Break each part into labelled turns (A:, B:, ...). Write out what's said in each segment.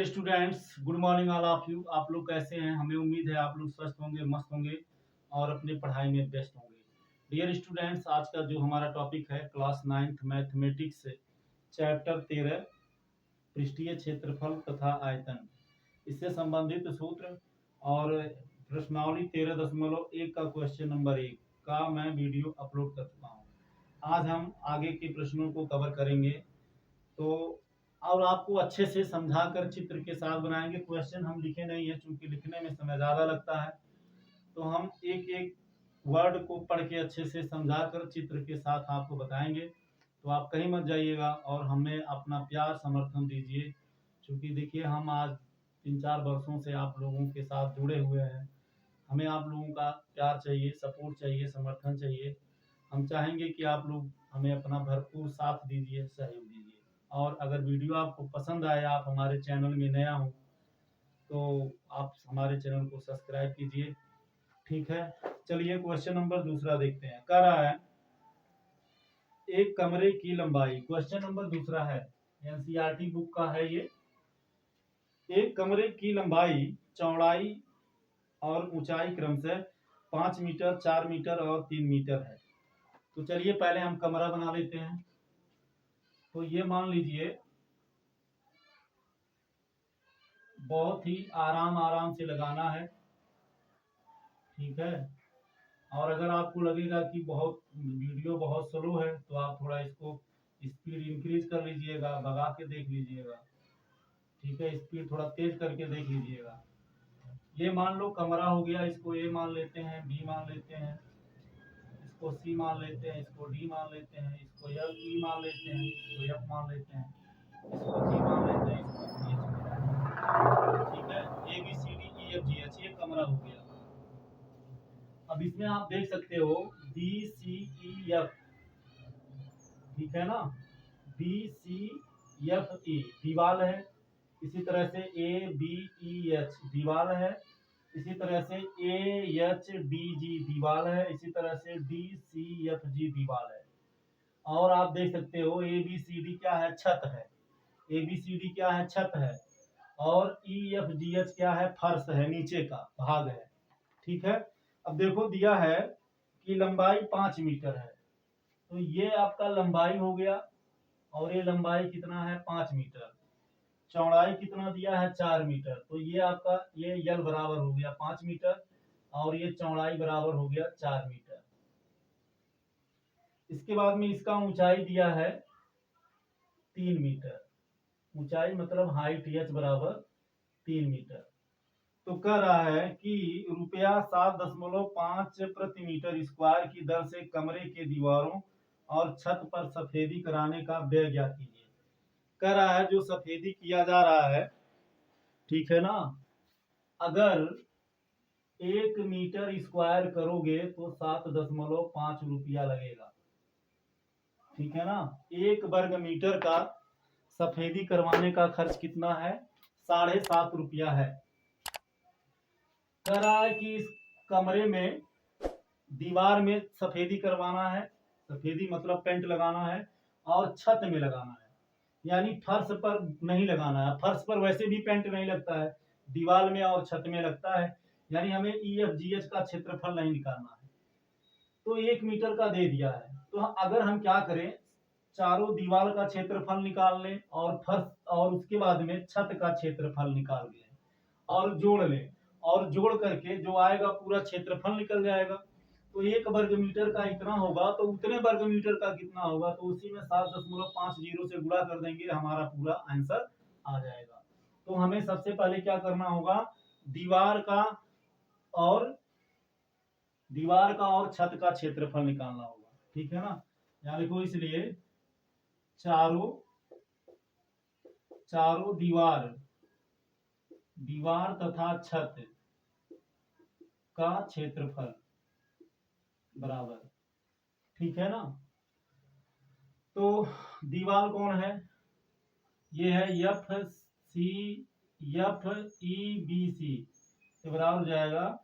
A: Dear students, good morning all of you. आप लोग कैसे हैं? हमें उम्मीद है आप लोग स्वस्थ होंगे, मस्त होंगे और अपनी पढ़ाई में बेस्ट होंगे। डियर स्टूडेंट्स, आज का जो हमारा टॉपिक है क्लास 9th मैथमेटिक्स चैप्टर 13 पृष्ठीय क्षेत्रफल तथा आयतन, इससे संबंधित सूत्र और प्रश्नावली 13.1 का क्वेश्चन नंबर 1 का मैं वीडियो अपलोड कर चुका हूँ। आज हम आगे के प्रश्नों को कवर करेंगे तो और आपको अच्छे से समझा कर चित्र के साथ बनाएंगे। क्वेश्चन हम लिखे नहीं है, चूंकि लिखने में समय ज़्यादा लगता है, तो हम एक एक वर्ड को पढ़ के अच्छे से समझा कर चित्र के साथ आपको बताएंगे। तो आप कहीं मत जाइएगा और हमें अपना प्यार समर्थन दीजिए, क्योंकि देखिए हम आज 3-4 वर्षों से आप लोगों के साथ जुड़े हुए हैं। हमें आप लोगों का प्यार चाहिए, सपोर्ट चाहिए, समर्थन चाहिए। हम चाहेंगे कि आप लोग हमें अपना भरपूर साथ दीजिए, सहयोग दीजिए। और अगर वीडियो आपको पसंद आए, आप हमारे चैनल में नया हो तो आप हमारे चैनल को सब्सक्राइब कीजिए। ठीक है, चलिए क्वेश्चन नंबर दूसरा देखते हैं। कह रहा है एक कमरे की लंबाई, क्वेश्चन नंबर दूसरा है, एनसीईआरटी बुक का है ये। एक कमरे की लंबाई, चौड़ाई और ऊंचाई क्रमशः 5 मीटर, 4 मीटर और 3 मीटर है। तो चलिए पहले हम कमरा बना लेते हैं। तो ये मान लीजिए बहुत ही आराम से लगाना है, ठीक है। और अगर आपको लगेगा कि बहुत वीडियो बहुत स्लो है तो आप थोड़ा इसको स्पीड इंक्रीज कर लीजिएगा, भगा के देख लीजिएगा, ठीक है। स्पीड थोड़ा तेज करके देख लीजिएगा। ये मान लो कमरा हो गया, इसको ए मान लेते हैं, बी मान लेते हैं, इसको सी मान लेते हैं, इसको डी मान लेते हैं, इसको ई मान लेते हैं, इसको एफ मान लेते हैं, इसको जी मान लेते हैं, इसको एच मान लेते हैं, ठीक है। A B C D E F G H, ये कमरा हो गया। अब इसमें आप देख सकते हो बी सी ई एफ, ठीक है ना। बी सी एफ ई दीवार है, इसी तरह से ए बी ई एच दीवार है, इसी तरह से ए एच डी जी दीवार है, इसी तरह से डी सी एफ जी दीवार है। और आप देख सकते हो ए बी सी डी क्या है, छत है। ए बी सी डी क्या है, छत है। और ई एफ जी एच क्या है, फर्श है, नीचे का भाग है, ठीक है। अब देखो दिया है कि लंबाई 5 मीटर है, तो ये आपका लंबाई हो गया और ये लंबाई कितना है, 5 मीटर। चौड़ाई कितना दिया है, 4 मीटर, तो ये आपका ये यल बराबर हो गया 5 मीटर और ये चौड़ाई बराबर हो गया 4 मीटर। इसके बाद में इसका ऊंचाई दिया है 3 मीटर, ऊंचाई मतलब हाइट एच बराबर 3 मीटर। तो कह रहा है कि रुपया 7.5 प्रति मीटर स्क्वायर की दर से कमरे के दीवारों और छत पर सफेदी कराने का व्यय ज्ञात कीजिए। कह रहा है जो सफेदी किया जा रहा है, ठीक है ना, अगर 1 मीटर स्क्वायर करोगे तो 7.5 रुपया लगेगा, ठीक है ना। 1 वर्ग मीटर का सफेदी करवाने का खर्च कितना है, 7.5 रुपया है। कह रहा है कि इस कमरे में दीवार में सफेदी करवाना है, सफेदी मतलब पेंट लगाना है, और छत में लगाना है, यानी फर्श पर नहीं लगाना है। फर्श पर वैसे भी पेंट नहीं लगता है, दीवार में और छत में लगता है, यानी हमें ई एफ जी एच का क्षेत्रफल नहीं निकालना है। तो 1 मीटर का दे दिया है, तो अगर हम क्या करें, चारों दीवार का क्षेत्रफल निकाल लें और फर्श और उसके बाद में छत का क्षेत्रफल निकाल लें और जोड़ लें, और जोड़ करके जो आएगा पूरा क्षेत्रफल निकल जाएगा। तो 1 वर्ग मीटर का इतना होगा, तो उतने वर्ग मीटर का कितना होगा, तो उसी में 7.50 से गुणा कर देंगे, हमारा पूरा आंसर आ जाएगा। तो हमें सबसे पहले क्या करना होगा, दीवार का और छत का क्षेत्रफल निकालना होगा, ठीक है ना। यहाँ देखो, इसलिए चारों दीवार तथा छत का क्षेत्रफल बराबर, ठीक है ना। तो दीवार कौन है, ये है एफ ई बी सी, तो बराबर हो जाएगा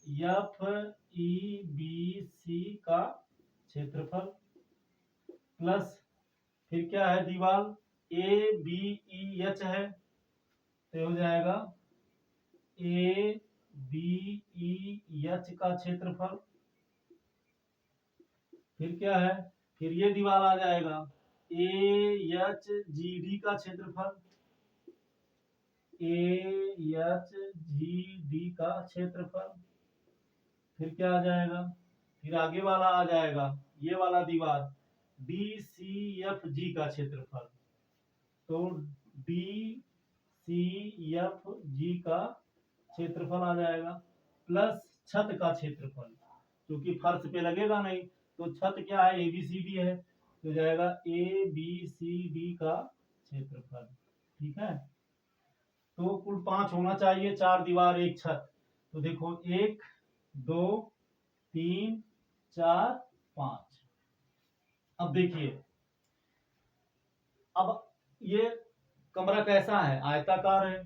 A: एफ ई बी सी का क्षेत्रफल प्लस फिर क्या है, दीवार ए बी ई एच है, तो हो जाएगा ए बी ई एच का क्षेत्रफल। फिर क्या है, फिर ये दीवार आ जाएगा ए एच जी डी का क्षेत्रफल, ए एच जी डी का क्षेत्रफल। फिर क्या आ जाएगा, फिर आगे वाला आ जाएगा ये वाला दीवार डी सी एफ जी का क्षेत्रफल। तो डी सी एफ जी का क्षेत्रफल आ जाएगा प्लस छत का क्षेत्रफल, क्योंकि फर्श पे लगेगा नहीं तो छत क्या है, ए बी सी डी है, तो जाएगा ए बी सी डी का क्षेत्रफल। ठीक है, तो कुल 5 होना चाहिए, 4 दीवार 1 छत। तो देखो 1 2 3 4 5। अब देखिए, अब ये कमरा कैसा है, आयताकार है,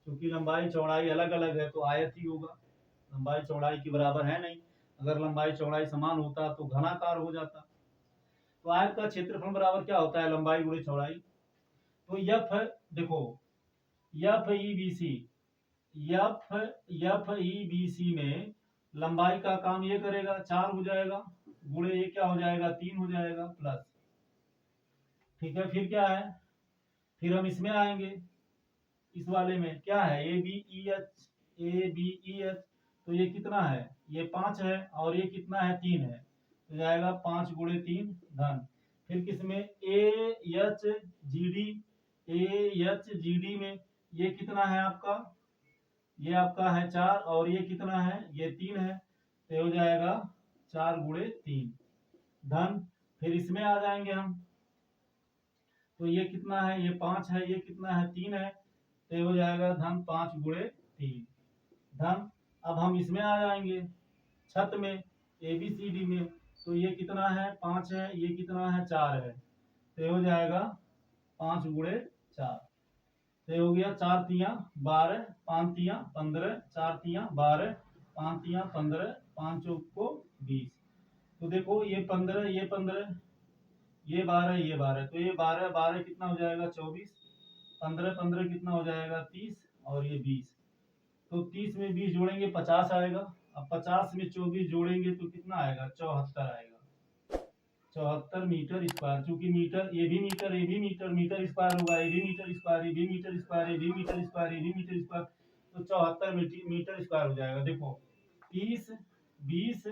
A: क्योंकि लंबाई चौड़ाई अलग अलग है तो आयत ही होगा, लंबाई चौड़ाई की बराबर है नहीं। अगर लंबाई चौड़ाई समान होता तो घनाकार हो जाता। तो आयत का क्षेत्रफल बराबर क्या होता है, लंबाई गुणे चौड़ाई। तो यफ देखो, F E B C, F E B C में लंबाई का काम ये करेगा, 4 हो जाएगा, गुणे ये क्या हो जाएगा, 3 हो जाएगा प्लस। ठीक है, फिर क्या है, फिर हम इसमें आएंगे, इस वाले में क्या है, A B E H, A B E H. तो ये कितना है, ये 5 है, और ये कितना है, 3 है, तो जाएगा 5 गुणे 3 धन। फिर किसमें, A H G D, A H G D में ये कितना है आपका, ये आपका है 4, और ये कितना है, ये 3 है, तो हो जाएगा 4 गुणे 3 धन। फिर इसमें आ जाएंगे हम, तो ये कितना है, ये 5 है, ये कितना है, 3 है, तो हो जाएगा धन 5 गुणे 3 धन। अब हम इसमें आ जाएंगे छत में, ए बी सी डी में, तो ये कितना है, 5 है, ये कितना है, 4 है, तो हो जाएगा 5 गुणे 4। तो हो गया 4 तिया 12, 5 तिया 15, 4 तिया 12, 5 तिया 15, 5 चौक को 20। तो देखो ये 15, ये 15, ये 12, ये 12, तो ये 12 12 कितना हो जाएगा, 24, 15 15 कितना हो जाएगा, 30, और ये 20। तो 30 में 20 जोड़ेंगे 50 आएगा। अब 50 में 24 जोड़ेंगे तो कितना आएगा, 74 आएगा, 74 मीटर स्क्वायर। चूंकि मीटर, ये भी मीटर, ये भी मीटर, मीटर स्क्वायर होगा, ये भी मीटर स्क्वायर, ये भी मीटर स्क्वायर, ये भी मीटर स्क्वायर, ये भी मीटर स्क्वायर, तो 74 मीटर स्क्वायर हो जाएगा। देखो 30 20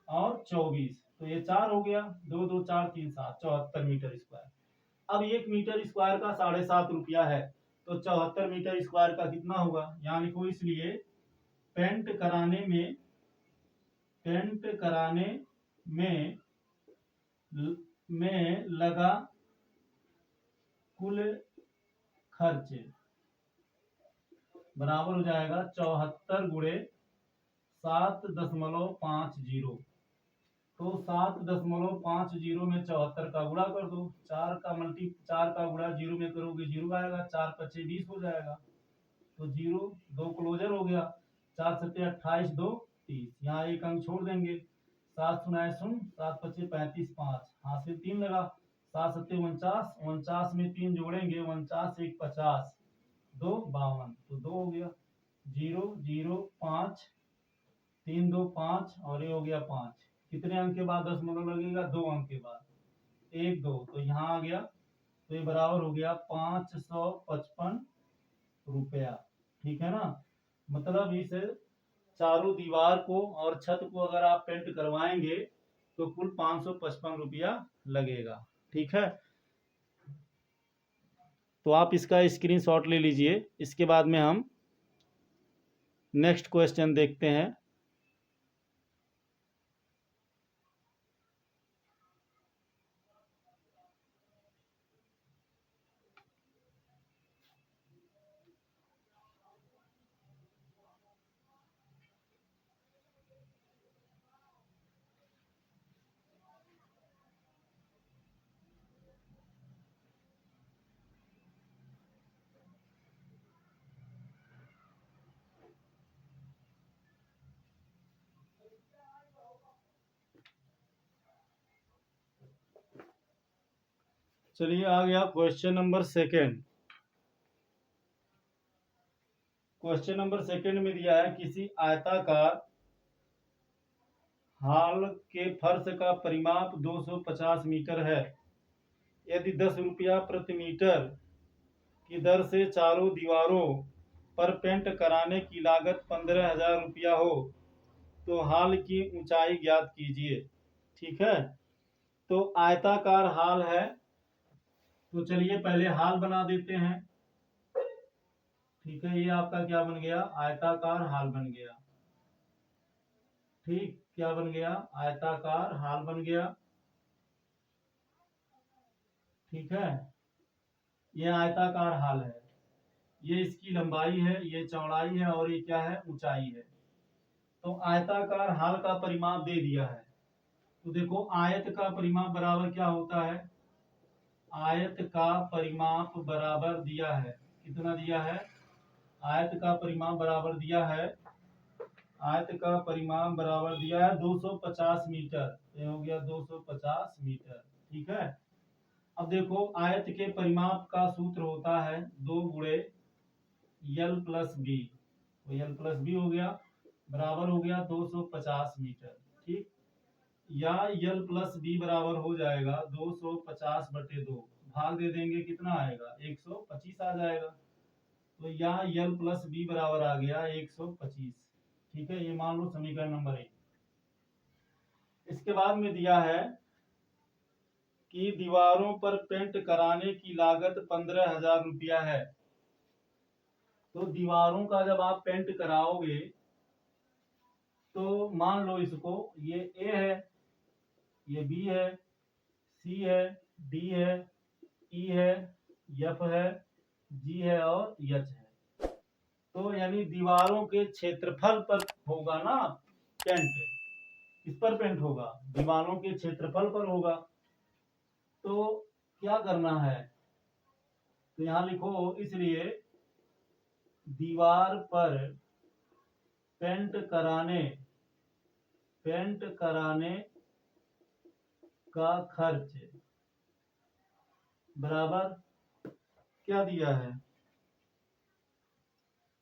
A: और 24, तो ये 4 हो गया, 2 2 4 3 7, 74 मीटर स्क्वायर। अब 1 मीटर स्क्वायर का 7.5 रुपया है, तो 74 मीटर स्क्वायर का कितना होगा, यहाँ लिखो। इसलिए पेंट कराने में, पेंट कराने में लगा कुल खर्च बराबर हो जाएगा 74 गुणे 7.50। तो 7.50 में 74 का गुणा कर दो, 4 का गुणा 0 में करोगे 0 आएगा, 4 पच्चे 20 हो जाएगा, तो 0 2 क्लोजर हो गया, 4 सत्ते 28 2 30, यहाँ एक अंक छोड़ देंगे, 7 सुनाए सुन, 7 पच्चे 35 5 हासिल 3 लगा, 7 सत्ते 49, 49 में 3 जोड़ेंगे, 49 1 50 2 52, तो 2 हो गया, 0 0 5 3 2 5, और ये हो गया 5। कितने अंक के बाद दशमलव लगेगा, 2 अंक के बाद, 1 2, तो यहाँ आ गया, तो ये बराबर हो गया 555 रुपया। ठीक है ना, मतलब इस चारों दीवार को और छत को अगर आप पेंट करवाएंगे तो कुल 555 रुपया लगेगा। ठीक है, तो आप इसका स्क्रीनशॉट ले लीजिए। इसके बाद में हम नेक्स्ट क्वेश्चन देखते हैं। चलिए आ गया question number 2। Question number second में दिया है किसी आयताकार हॉल के फर्श का परिमाप 250 मीटर है। यदि 10 रुपया प्रति मीटर की दर से चारों दीवारों पर पेंट कराने की लागत 15,000 रुपया हो तो हॉल की ऊंचाई ज्ञात कीजिए। ठीक है, तो आयताकार हॉल है, तो चलिए पहले हॉल बना देते हैं। ठीक है, ये आपका क्या बन गया, आयताकार हॉल बन गया। ठीक, क्या बन गया, आयताकार हॉल बन गया। ठीक है, ये आयताकार हॉल है, ये इसकी लंबाई है, ये चौड़ाई है और ये क्या है, ऊंचाई है। तो आयताकार हॉल का परिमाप दे दिया है, तो देखो आयत का परिमाप बराबर क्या होता है, आयत का परिमाप बराबर दिया है, कितना दिया है, आयत का परिमाप बराबर दिया है, आयत का परिमाप बराबर दिया है 250 मीटर, ये हो गया 250 मीटर। ठीक है, अब देखो आयत के परिमाप का सूत्र होता है 2 गुणे यल प्लस बी, तो यल प्लस बी हो गया, बराबर हो गया 250 मीटर। ठीक, या यल प्लस बी बराबर हो जाएगा 250/2, भाग दे देंगे कितना आएगा, 125 आ जाएगा। तो या यल प्लस बी बराबर आ गया 125। ठीक है, ये मान लो समीकरण नंबर 1। इसके बाद में दिया है कि दीवारों पर पेंट कराने की लागत 15,000 रुपया है। तो दीवारों का जब आप पेंट कराओगे तो मान लो इसको, ये ए है, ये बी है, सी है, डी है, ई है, एफ है, जी है और एच है। तो यानी दीवारों के क्षेत्रफल पर होगा ना पेंट, किस पर पेंट होगा, दीवारों के क्षेत्रफल पर होगा। तो क्या करना है, तो यहां लिखो, इसलिए दीवार पर पेंट कराने का खर्च बराबर क्या दिया है,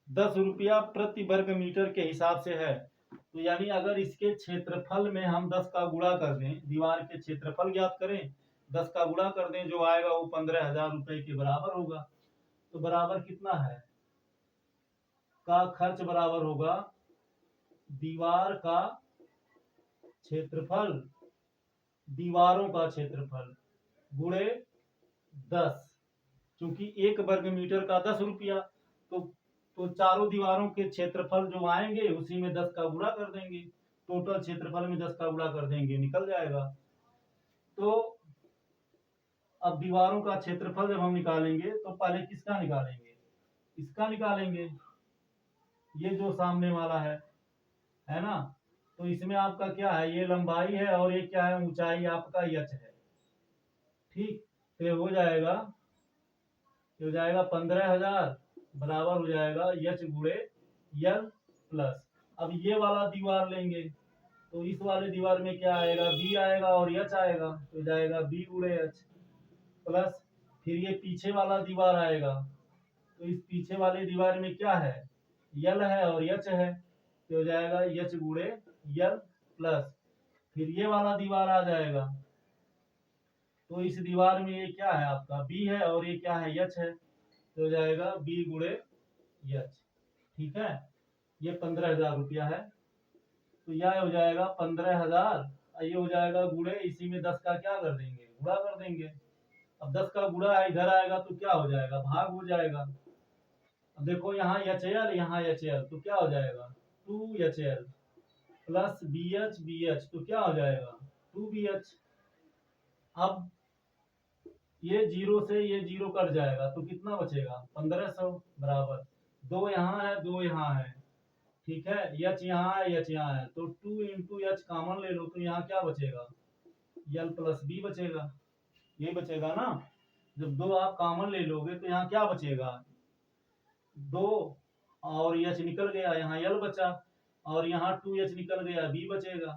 A: 10 रुपया प्रति वर्ग मीटर के हिसाब से है। तो यानी अगर इसके क्षेत्रफल में हम 10 का गुणा कर दें, दीवार के क्षेत्रफल ज्ञात करें, 10 का गुणा कर दें, जो आएगा वो 15,000 रुपए के बराबर होगा। तो बराबर कितना है, का खर्च बराबर होगा दीवार का क्षेत्रफल, दीवारों का क्षेत्रफल गुणे 10, क्योंकि 1 वर्ग मीटर का 10 रुपया, तो चारों दीवारों के क्षेत्रफल जो आएंगे उसी में 10 का गुणा कर देंगे, टोटल क्षेत्रफल में 10 का गुणा कर देंगे, निकल जाएगा। तो अब दीवारों का क्षेत्रफल जब हम निकालेंगे तो पहले किसका निकालेंगे, इसका निकालेंगे, ये जो सामने वाला है ना। तो इसमें आपका क्या है, ये लंबाई है और ये क्या है, ऊंचाई आपका यच है। ठीक, तो हो जाएगा 15,000 बराबर हो जाएगा यच गुणे यल प्लस, अब ये वाला दीवार लेंगे तो इस वाले दीवार में क्या आएगा, बी आएगा और यच आएगा, तो जाएगा बी गुणे एच प्लस, फिर ये पीछे वाला दीवार आएगा, तो इस पीछे वाले दीवार में क्या है, यल है और यच है, तो हो जाएगा यच गुणे यल प्लस, फिर ये वाला दीवार आ जाएगा, तो इस दीवार में ये क्या है आपका बी है और ये क्या है यच है, तो हो जाएगा बी गुणे यच। ठीक है, ये 15,000 रुपया है, तो यह हो जाएगा 15,000, ये हो जाएगा गुणे, इसी में 10 का क्या कर देंगे, गुणा कर देंगे। अब 10 का गुणा इधर आएगा तो क्या हो जाएगा, भाग हो जाएगा। अब देखो यहाँ एच एल, यहाँ एच एल, तो क्या हो जाएगा 2HL प्लस BH तो क्या हो जाएगा 2BH। अब ये जीरो से ये जीरो कट जाएगा तो कितना बचेगा 1500 बराबर, 2 यहाँ है 2 यहाँ है। ठीक है, एच यहाँ है एच यहाँ है, तो 2 इंटू एच कॉमन ले लो, तो यहाँ क्या बचेगा, यल प्लस बी बचेगा, ये बचेगा ना। जब 2 आप कॉमन ले लोगे तो यहाँ क्या बचेगा, 2 और एच निकल गया, यहाँ यल बचा, और यहाँ 2H निकल गया, बी बचेगा।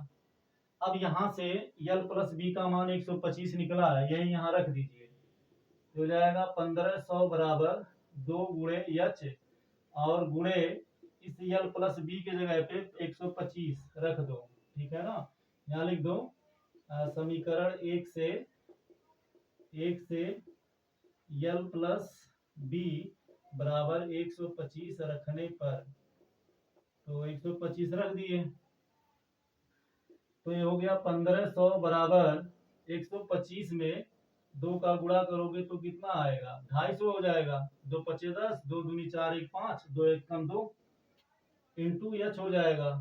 A: अब यहाँ से यल प्लस बी का मान 125 निकला है, यही यहाँ रख दीजिए, हो जाएगा 1500 बराबर 2 गुणे एच और गुणे इस यल प्लस बी के जगह पे 125 रख दो, ठीक है ना। यहाँ लिख दो समीकरण एक से यल प्लस बी बराबर 125 रखने पर, तो 125 रख दिए, तो ये हो गया 1500 बराबर 125 में 2 का गुणा करोगे तो कितना आएगा, 250 हो जाएगा। 2 पचे 10, 2 दूनी 4, 1 5, 2 1 कम 2 इंटू एच हो जाएगा।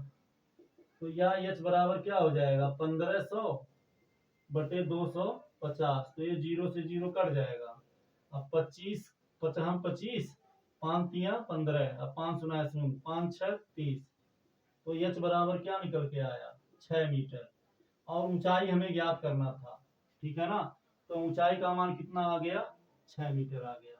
A: तो यहाँ एच बराबर क्या हो जाएगा, 1500 बटे 250, तो ये 0 से 0 कट जाएगा। अब 25 55 25 5 तिया 15, अब 5 सुना 5 6 30, तो एच बराबर क्या निकल के आया, 6 मीटर। और ऊंचाई हमें ज्ञात करना था, ठीक है ना। तो ऊंचाई का मान कितना आ गया, 6 मीटर आ गया।